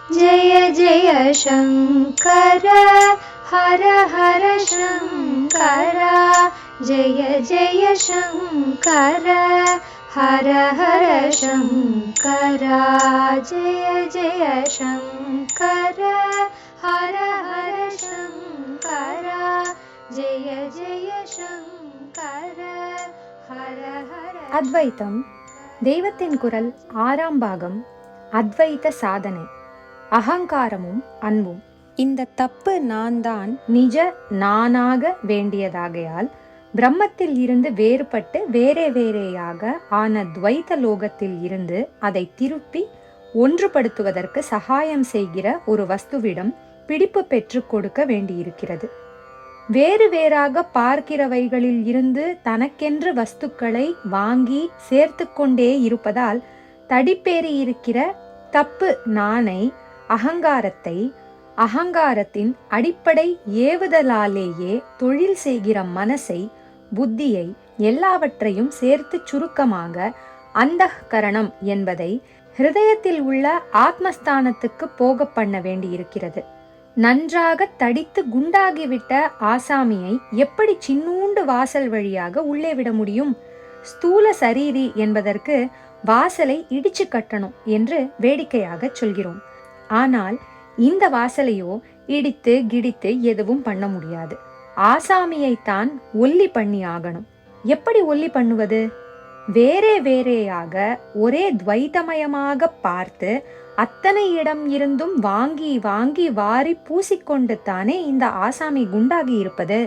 जय जय शङ्कर हर हर शङ्कर जय जय शङ्कर हर हर शङ्कर जय जय शङ्कर हर हर शङ्कर जय जय शङ्कर हर हर. அத்வைத்தம் தெய்வத்தின் குரல் 6ஆம் பாகம். அத்வைத சாதனை. அகங்காரமும் அன்பும். இந்த தப்பு நான் தான் நிஜ நானாக வேண்டியதாகையால் பிரம்மத்தில் இருந்து வேறுபட்டு வேறே வேறேயாக ஆன துவைத லோகத்தில் இருந்து அதை திருப்பி ஒன்றுபடுத்துவதற்கு சகாயம் செய்கிற ஒரு வஸ்துவிடம் பிடிப்பு பெற்று கொடுக்க வேண்டியிருக்கிறது. வேறு வேறாக பார்க்கிறவைகளில் இருந்து தனக்கென்று வஸ்துக்களை வாங்கி சேர்த்து கொண்டே இருப்பதால் தடிப்பேறி இருக்கிற தப்பு நானை, அகங்காரத்தை, அகங்காரத்தின் அடிப்படை ஏவுதலாலேயே தொழில் செய்கிற மனசை, புத்தியை, எல்லாவற்றையும் சேர்த்து சுருக்கமாக அந்தఃகரணம் என்பதை ஹிருதயத்தில் உள்ள ஆத்மஸ்தானத்துக்கு போக பண்ண வேண்டியிருக்கிறது. நன்றாக தடித்து குண்டாகிவிட்ட ஆசாமியை எப்படி சின்னூண்டு வாசல் வழியாக உள்ளே விட முடியும்? ஸ்தூல சரீரி என்பதற்கு வாசலை இடிச்சு கட்டணும் என்று வேடிக்கையாக சொல்கிறோம். ஆனால் இந்த வாசலையோ இடித்து கிடித்து எதுவும் பண்ண முடியாது. ஆசாமியைத்தான் ஒல்லி பண்ணி ஆகணும். எப்படி ஒல்லி பண்ணுவது? வேறே வேறேயாக ஒரே துவைதமயமாக பார்த்து அத்தனை இடம் இருந்தும் வாங்கி வாங்கி வாரி பூசிக்கொண்டு தானே இந்த ஆசாமி குண்டாகி இருப்பது.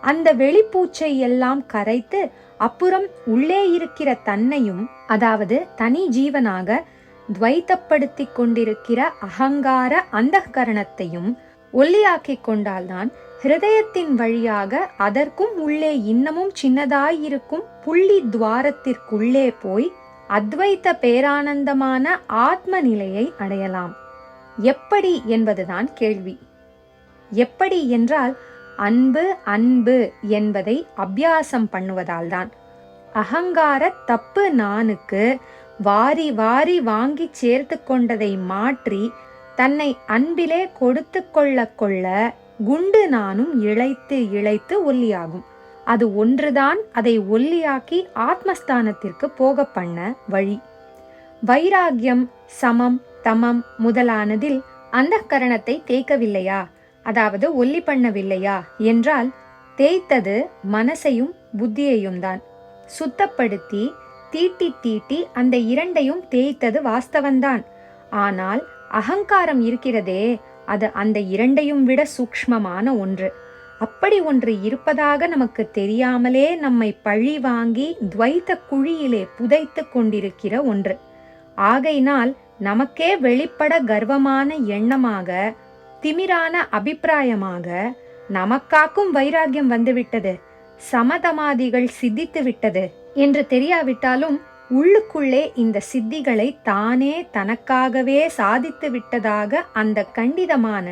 அந்த வெளிப்பூச்சை எல்லாம் கரைத்து அப்புறம் உள்ளே இருக்கிற தன்னையும், அதாவது தனி ஜீவனாக துவைத்தப்படுத்தி கொண்டிருக்கிற அகங்கார அந்தகரணத்தையும் ஒல்லியாக்கி கொண்டால்தான் ஹிருதயத்தின் வழியாக அதற்கும் உள்ளே இன்னமும் சின்னதாயிருக்கும் புள்ளி துவாரத்திற்குள்ளே போய் அத்வைத்த பேரானந்தமான ஆத்ம நிலையை அடையலாம். எப்படி என்பதுதான் கேள்வி. எப்படி என்றால் அன்பு அன்பு என்பதை அபியாசம் பண்ணுவதால்தான். அகங்கார தப்பு நானுக்கு வாரி வாரி வாங்கி சேர்த்து கொண்டதை மாற்றி தன்னை அன்பிலே கொடுத்து கொள்ள கொள்ள குண்டு நானும் இழைத்து இழைத்து ஒல்லியாகும். அது ஒன்றுதான் அதை ஒல்லியாக்கி ஆத்மஸ்தானத்திற்கு போக பண்ண வழி. வைராகியம், சமம், தமம் முதலானதில் அந்தःகரணத்தை தேய்க்கவில்லையா, அதாவது ஒல்லி பண்ணவில்லையா என்றால் தேய்த்தது மனசையும் புத்தியையும் தான். சுத்தப்படுத்தி தீட்டி தீட்டி அந்த இரண்டையும் தேய்த்தது வாஸ்தவந்தான். ஆனால் அகங்காரம் இருக்கிறதே, அது அந்த இரண்டையும் விட சூக்ஷ்மமான ஒன்று. அப்படி ஒன்று இருப்பதாக நமக்கு தெரியாமலே நம்மை பழி வாங்கி துவைத்த குழியிலே புதைத்து கொண்டிருக்கிற ஒன்று. ஆகையினால் நமக்கே வெளிப்பட கர்வமான எண்ணமாக, திமிரான அபிப்பிராயமாக நமக்காக்கும் வைராகியம் வந்துவிட்டது, சமதமாதிகள் சித்தித்து விட்டது என்று தெரியாவிட்டாலும் உள்ளுக்குள்ளே இந்த சித்திகளை தானே தனக்காகவே சாதித்து விட்டதாக அந்த கண்டிதமான,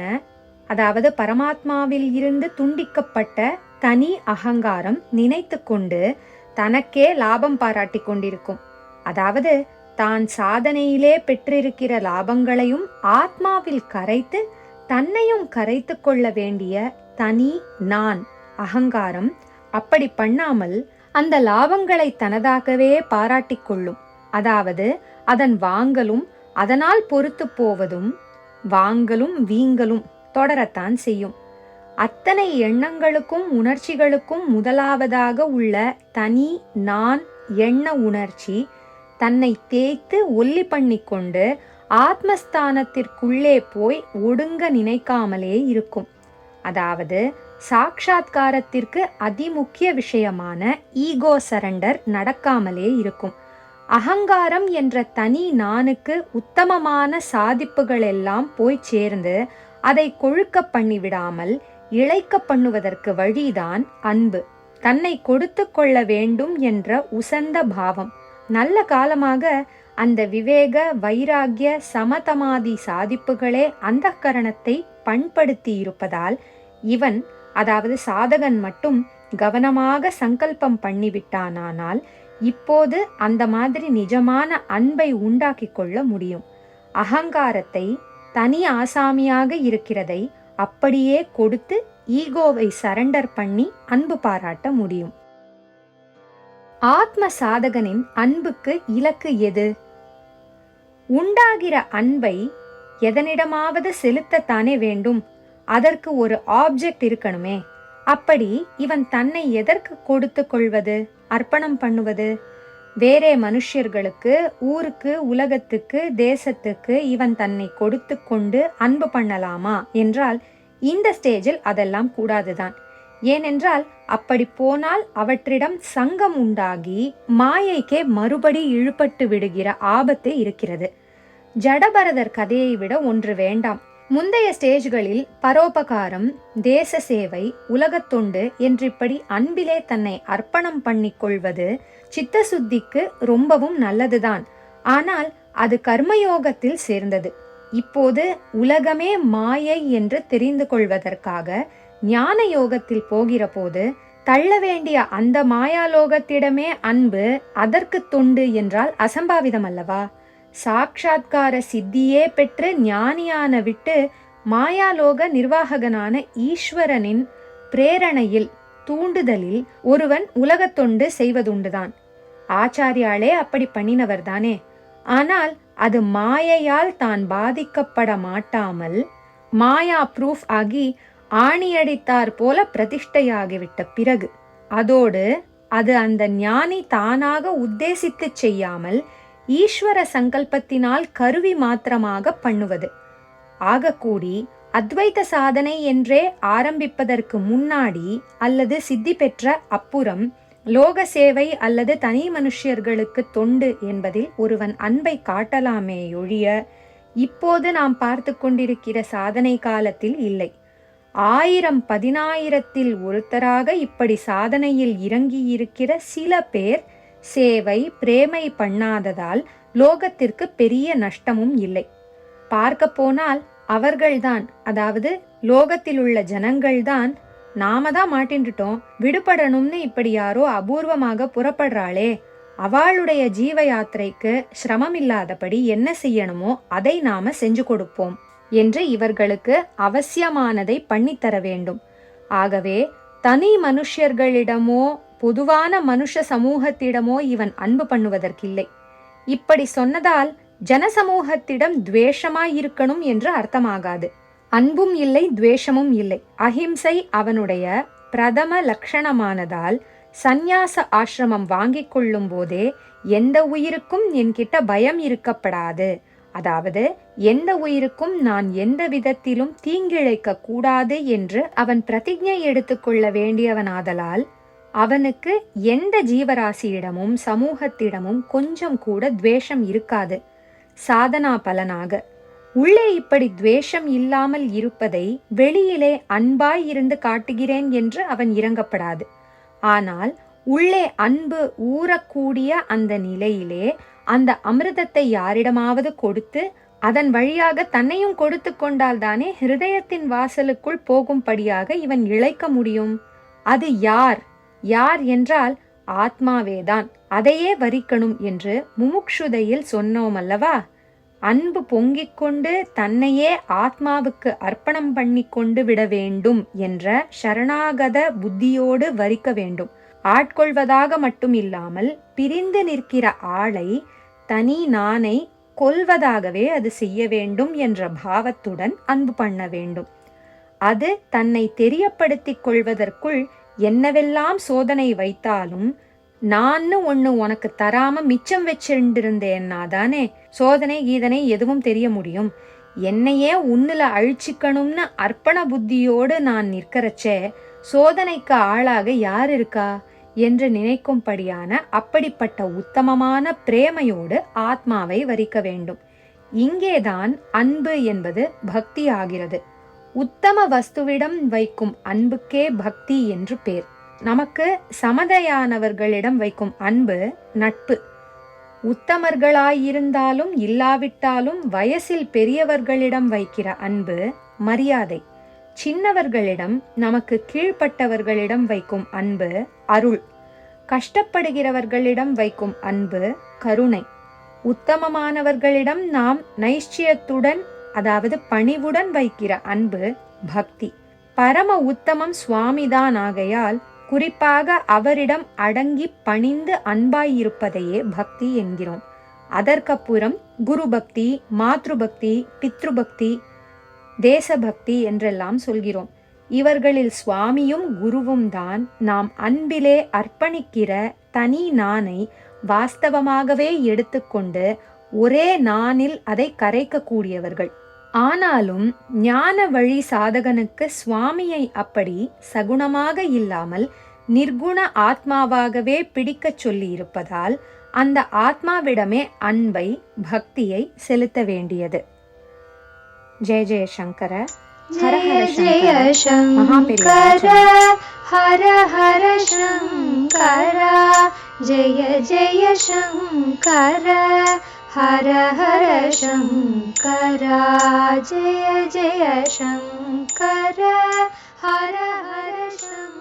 அதாவது பரமாத்மாவில் இருந்து துண்டிக்கப்பட்ட தனி அகங்காரம் நினைத்து கொண்டு தனக்கே லாபம் பாராட்டி கொண்டிருக்கும். அதாவது தான் சாதனையிலே பெற்றிருக்கிற லாபங்களையும் ஆத்மாவில் கரைத்து தன்னையும் கரைத்து கொள்ள வேண்டிய தனி நான் அகங்காரம் அப்படி பண்ணாமல் அந்த லாபங்களை தனதாகவே பாராட்டிக் கொள்ளும். அதாவது அதன் வாங்கலும் அதனால் பொறுத்து போவதும் வாங்கலும் வீங்கலும் தொடரத்தான் செய்யும். அத்தனை எண்ணங்களுக்கும் உணர்ச்சிகளுக்கும் முதலாவதாக உள்ள தனி நான் எண்ண உணர்ச்சி தன்னை தேய்த்து ஒல்லி பண்ணிக்கொண்டு ஆத்மஸ்தானத்திற்குள்ளே போய் ஒடுங்க நினைக்காமலே இருக்கும். அதாவது சாட்சாத்காரத்திற்கு அதிமுக்கிய விஷயமான ஈகோ சரண்டர் நடக்காமலே இருக்கும். அகங்காரம் என்ற தனி நானுக்கு உத்தமமான சாதிப்புகள் எல்லாம் போய் சேர்ந்து அதை கொழுக்க பண்ணிவிடாமல் இழைக்க பண்ணுவதற்கு வழிதான் அன்பு, தன்னை கொடுத்து கொள்ள வேண்டும் என்ற உசந்த பாவம். நல்ல காலமாக அந்த விவேக, வைராகிய, சமதமாதி சாதிப்புகளே அந்தःகரணத்தை பண்படுத்தி இருப்பதால் இவன், அதாவது சாதகன் மட்டும் கவனமாக சங்கல்பம் பண்ணிவிட்டானால் இப்போது அந்த மாதிரி நிஜமான அன்பை உண்டாக்கி கொள்ள முடியும். அகங்காரத்தை தனி ஆசாமியாக இருக்கிறதை அப்படியே கொடுத்து ஈகோவை சரண்டர் பண்ணி அன்பு பாராட்ட முடியும். ஆத்ம சாதகனின் அன்புக்கு இலக்கு எது? உண்டாகிற அன்பை எதனிடமாவது செலுத்தத்தானே வேண்டும். அதற்கு ஒரு ஆப்ஜெக்ட் இருக்கணுமே. அப்படி இவன் தன்னை எதற்கு கொடுத்து கொள்வது, அர்ப்பணம் பண்ணுவது? வேறே மனுஷர்களுக்கு, ஊருக்கு, உலகத்துக்கு, தேசத்துக்கு இவன் தன்னை கொடுத்து கொண்டு அன்பு பண்ணலாமா என்றால் இந்த ஸ்டேஜில் அதெல்லாம் கூடாதுதான். ஏனென்றால் அப்படி போனால் அவற்றிடம் சங்கம் உண்டாகி மாயைக்கே மறுபடி இழுபட்டு விடுகிற ஆபத்து இருக்கிறது. ஜடபரதர் கதையை விட ஒன்று வேண்டாம். முந்தைய ஸ்டேஜ்களில் பரோபகாரம், தேச சேவை, உலகத்தொண்டு என்றிப்படி அன்பிலே தன்னை அர்ப்பணம் பண்ணிக் கொள்வது சித்தசுத்திக்கு ரொம்பவும் நல்லதுதான். ஆனால் அது கர்மயோகத்தில் சேர்ந்தது. இப்போது உலகமே மாயை என்று தெரிந்து கொள்வதற்காக ஞான யோகத்தில் போகிற போது தள்ள வேண்டிய அந்த மாயாலோகத்திடமே அன்பு, அதற்கு தொண்டு என்றால் அசம்பாவிதம் அல்லவா? சாட்சாத்கார சித்தியே பெற்று ஞானியான விட்டு மாயாலோக நிர்வாககனான ஈஸ்வரனின் பிரேரணையில், தூண்டுதலில் ஒருவன் உலகத்தொண்டு செய்வதுண்டுதான். ஆச்சாரியாலே அப்படி பண்ணினவர் தானே. ஆனால் அது மாயையால் தான் பாதிக்கப்பட மாட்டாமல் மாயா ப்ரூஃப் ஆகி ஆணியடித்தார் போல பிரதிஷ்டையாகிவிட்ட பிறகு அதோடு அது அந்த ஞானி தானாக உத்தேசித்து செய்யாமல் ஈஸ்வர சங்கல்பத்தினால் கருவி மாத்திரமாக பண்ணுவது. ஆகக்கூடி அத்வைத சாதனை என்றே ஆரம்பிப்பதற்கு முன்னாடி அல்லது சித்தி பெற்ற அப்புறம் லோக சேவை அல்லது தனி மனுஷர்களுக்கு தொண்டு என்பதில் ஒருவன் அன்பை காட்டலாமே ஒழிய இப்போது நாம் பார்த்து கொண்டிருக்கிற சாதனை காலத்தில் இல்லை. 1000-10,000 ஒருத்தராக இப்படி சாதனையில் இறங்கியிருக்கிற சில பேர் சேவை பிரேமை பண்ணாததால் லோகத்திற்கு பெரிய நஷ்டமும் இல்லை. பார்க்க போனால் அவர்கள்தான், அதாவது லோகத்தில் உள்ள ஜனங்கள்தான் நாம தான் மாட்டின்ட்டோம், விடுபடணும்னு இப்படி யாரோ அபூர்வமாக புறப்படுறாளே, அவளுடைய ஜீவ யாத்திரைக்கு சிரமம் இல்லாதபடி என்ன செய்யணுமோ அதை நாம செஞ்சு கொடுப்போம் என்று இவர்களுக்கு அவசியமானதை பண்ணித்தர வேண்டும். ஆகவே தனி மனுஷர்களிடமோ பொதுவான மனுஷ சமூகத்திடமோ இவன் அன்பு பண்ணுவதற்கில்லை. இப்படி சொன்னதால் ஜனசமூகத்திடம் துவேஷமாயிருக்கணும் என்று அர்த்தமாகாது. அன்பும் இல்லை, துவேஷமும் இல்லை. அஹிம்சை அவனுடைய பிரதம லட்சணமானதால் சந்நியாச ஆசிரமம் வாங்கிக் கொள்ளும் போதே எந்த உயிருக்கும் என்கிட்ட பயம் இருக்கப்படாது, அதாவது எந்த உயிருக்கும் நான் எந்த விதத்திலும் தீங்கிழைக்க கூடாது என்று அவன் பிரதிஜை எடுத்துக்கொள்ள வேண்டியவனாதலால் அவனுக்கு எந்த ஜீவராசியிடமும் சமூகத்திடமும் கொஞ்சம் கூட துவேஷம் இருக்காது. சாதனா பலனாக உள்ளே இப்படி துவேஷம் இல்லாமல் இருப்பதை வெளியிலே அன்பாய் இருந்து காட்டுகிறேன் என்று அவன் இறங்கப்படாது. ஆனால் உள்ளே அன்பு ஊறக்கூடிய அந்த நிலையிலே அந்த அமிர்தத்தை யாரிடமாவது கொடுத்து அதன் வழியாக தன்னையும் கொடுத்து கொண்டால்தானே ஹிருதயத்தின் வாசலுக்குள் போகும்படியாக இவன் இழைக்க முடியும். அது யார் யார் என்றால் ஆத்மாவேதான். அதையே வரிக்கணும் என்று முமுக்ஷுதையில் சொன்னோம் அல்லவா? அன்பு பொங்கிக் கொண்டு தன்னையே ஆத்மாவுக்கு அர்ப்பணம் பண்ணி கொண்டு விட வேண்டும் என்ற சரணாகத புத்தியோடு வரிக்க வேண்டும். ஆட்கொள்வதாக மட்டும் இல்லாமல் பிரிந்து நிற்கிற ஆளை, தனி நானை கொல்வதாகவே அது செய்ய வேண்டும் என்ற பாவத்துடன் அன்பு பண்ண வேண்டும். அது தன்னை தெரியப்படுத்திக் கொள்வதற்குள் என்னவெல்லாம் சோதனை வைத்தாலும் நான்னு ஒண்ணு உனக்கு தராம மிச்சம் வச்சிருந்திருந்தேன்னா தானே சோதனை கீதனை எதுவும் தெரிய முடியும். என்னையே உன்னுல அழிச்சிக்கணும்னு அர்ப்பண புத்தியோடு நான் நிற்கிறச்சே சோதனைக்கு ஆளாக யார் இருக்கா என்று நினைக்கும்படியான அப்படிப்பட்ட உத்தமமான பிரேமையோடு ஆத்மாவை வரிக்க வேண்டும். இங்கேதான் அன்பு என்பது பக்தி ஆகிறது. உத்தம வஸ்துவிடம் வைக்கும் அன்புக்கே பக்தி என்று பேர். நமக்கு சமதையானவர்களிடம் வைக்கும் அன்பு நட்பு. உத்தமர்களாயிருந்தாலும் இல்லாவிட்டாலும் வயசில் பெரியவர்களிடம் வைக்கிற அன்பு மரியாதை. சின்னவர்களிடம், நமக்கு கீழ்ப்பட்டவர்களிடம் வைக்கும் அன்பு அருள். கஷ்டப்படுகிறவர்களிடம் வைக்கும் அன்பு கருணை. உத்தமமானவர்களிடம் நாம் நைஷ்சியத்துடன் அதாவது பணிவுடன் வைக்கிற அன்பு பக்தி. பரம உத்தமம் சுவாமிதான் ஆகையால் குறிப்பாக அவரிடம் அடங்கி பணிந்து அன்பாயிருப்பதையே பக்தி என்கிறோம். அதற்கப்புறம் குரு பக்தி, மாத்ரு பக்தி, பித்ரு பக்தி, தேசபக்தி என்றெல்லாம் சொல்கிறோம். இவர்களில் சுவாமியும் குருவும் தான் நாம் அன்பிலே அர்ப்பணிக்கிற தனி நானை வாஸ்தவமாகவே எடுத்துக்கொண்டு ஒரே நானில் அதை கரைக்கக்கூடியவர்கள். ஆனாலும் ஞான வழி சாதகனுக்கு சுவாமியை அப்படி சகுணமாக இல்லாமல் நிர்குண ஆத்மாவாகவே பிடிக்கச் சொல்லி இருப்பதால் அந்த ஆத்மாவிடமே அன்பை, பக்தியை செலுத்த வேண்டியது. ஜெய ஜெய சங்கர. ஹர ஹர ஜெய சங்கர, ஹர ஹர சங்கர. ஜெய ஜெய சங்கர, ஹர ஹர சங்கர. ஜெய ஜெய சங்கர, ஹர ஹர சங்கர.